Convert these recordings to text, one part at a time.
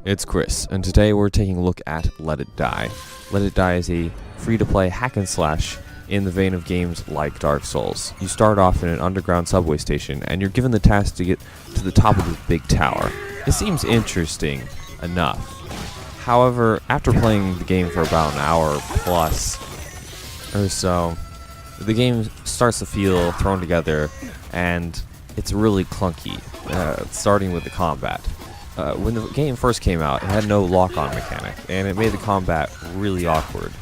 It's Chris, and today we're taking a look at Let It Die. Let It Die is a free-to-play hack and slash in the vein of games like Dark Souls. You start off in an underground subway station, and you're given the task to get to the top of this big tower. It seems interesting enough. However, after playing the game for about an hour plus or so, the game starts to feel thrown together, and it's really clunky, starting with the combat. When the game first came out, it had no lock-on mechanic, and it made the combat really awkward.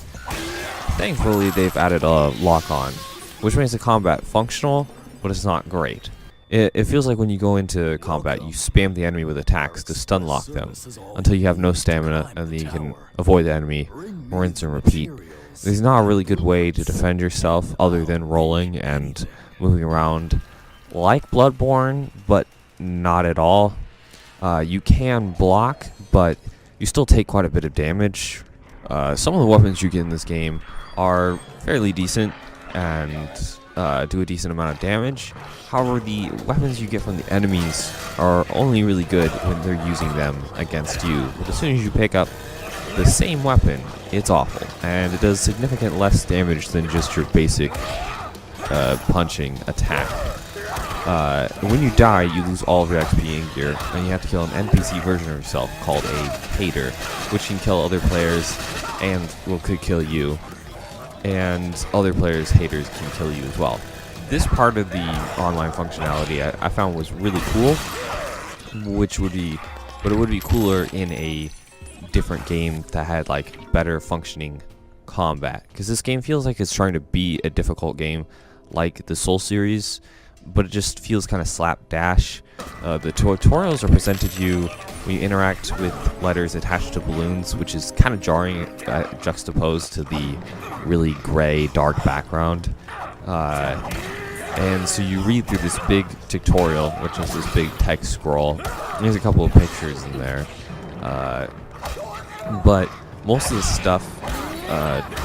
Thankfully, they've added a lock-on, which makes the combat functional, but it's not great. It feels like when you go into combat, you spam the enemy with attacks to stun lock them until you have no stamina, and then you can avoid the enemy, rinse and repeat. There's not a really good way to defend yourself other than rolling and moving around like Bloodborne, but not at all. You can block, but you still take quite a bit of damage. Some of the weapons you get in this game are fairly decent and do a decent amount of damage. However, the weapons you get from the enemies are only really good when they're using them against you. But as soon as you pick up the same weapon, it's awful, and it does significant less damage than just your basic punching attack. When you die, you lose all of your XP and gear, and you have to kill an NPC version of yourself called a hater, which can kill other players and could kill you, and other players' haters can kill you as well. This part of the online functionality I found was really cool, but it would be cooler in a different game that had like better functioning combat, because this game feels like it's trying to be a difficult game like the Soul series, but it just feels kind of slapdash. The tutorials are presented to you when you interact with letters attached to balloons, which is kind of jarring, juxtaposed to the really gray, dark background. And so you read through this big tutorial, which is this big text scroll. There's a couple of pictures in there. But most of the stuff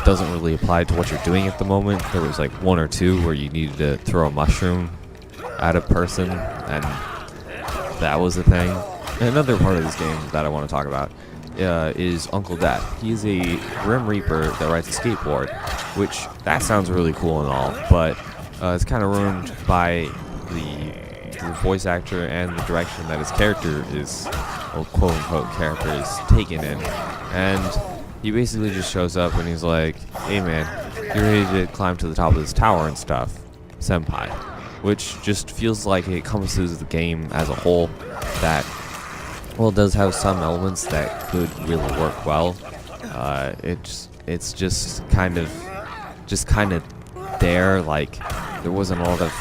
doesn't really apply to what you're doing at the moment. There was like one or two where you needed to throw a mushroom at a person, and that was the thing. And another part of this game that I want to talk about is Uncle Death. He's a Grim Reaper that rides a skateboard, which that sounds really cool and all, but it's kind of ruined by the voice actor and the direction that his character is, well, quote-unquote character is taken in. And he basically just shows up and he's like, hey man, you're ready to climb to the top of this tower and stuff, senpai. Which just feels like it encompasses the game as a whole, that, well, it does have some elements that could really work well. It's just kind of there, like there wasn't a lot of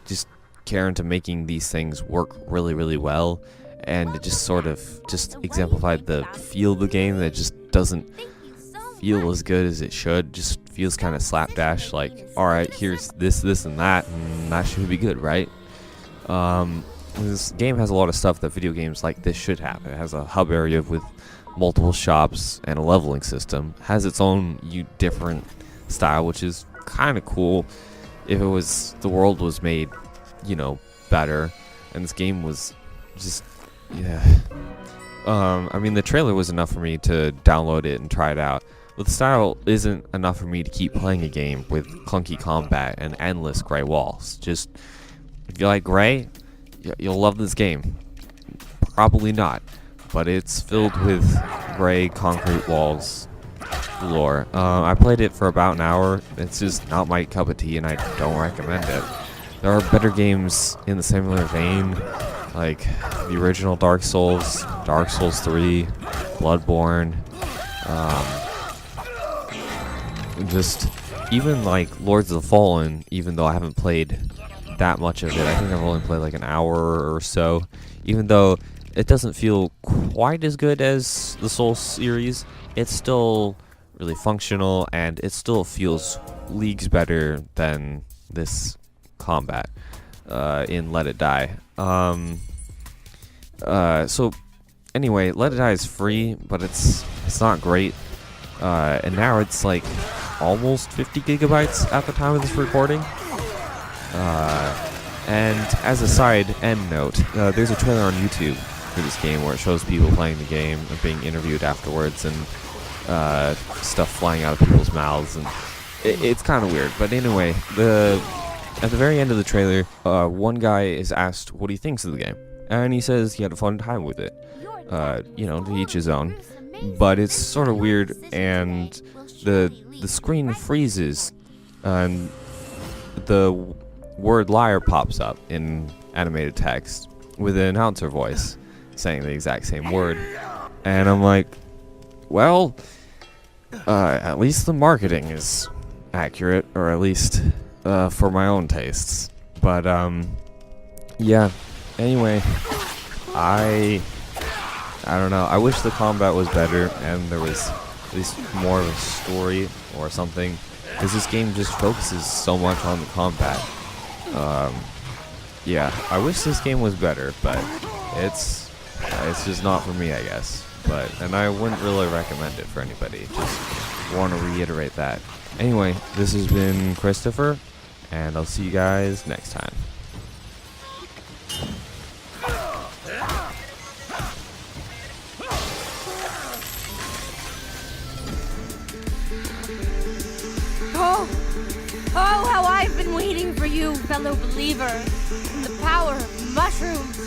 just care into making these things work really, really well, and it just sort of just exemplified the feel of the game that just doesn't feel as good as it should. Just feels kind of slapdash, like, alright, here's this and that should be good, right? This game has a lot of stuff that video games like this should have. It has a hub area with multiple shops and a leveling system. It has its own different style, which is kind of cool. If it was, the world was made, better, and this game was just, I mean, the trailer was enough for me to download it and try it out. But the style isn't enough for me to keep playing a game with clunky combat and endless gray walls. Just, if you like gray, you'll love this game. Probably not, but it's filled with gray concrete walls galore. I played it for about an hour. It's just not my cup of tea, and I don't recommend it. There are better games in the similar vein, like the original Dark Souls, Dark Souls 3, Bloodborne, just even like Lords of the Fallen, even though I haven't played that much of it. I think I've only played like an hour or so. Even though it doesn't feel quite as good as the Souls series, it's still really functional, and it still feels leagues better than this combat in Let It Die. So anyway, Let It Die is free, but it's not great. And now it's like almost 50 gigabytes at the time of this recording. And as a side end note, there's a trailer on YouTube for this game, where it shows people playing the game and being interviewed afterwards, and stuff flying out of people's mouths, and it's kind of weird. But anyway, at the very end of the trailer, one guy is asked what he thinks of the game, and he says he had a fun time with it. To each his own. But it's sort of weird, and the screen freezes, and the word liar pops up in animated text with an announcer voice saying the exact same word. And I'm like, well, at least the marketing is accurate, or at least for my own tastes. But yeah, anyway, I don't know. I wish the combat was better and there was at least more of a story or something, because this game just focuses so much on the combat. Yeah, I wish this game was better, but it's just not for me, I guess. And I wouldn't really recommend it for anybody. Just want to reiterate that. Anyway, this has been Christopher, and I'll see you guys next time. Oh, how I've been waiting for you, fellow believer, in the power of mushrooms.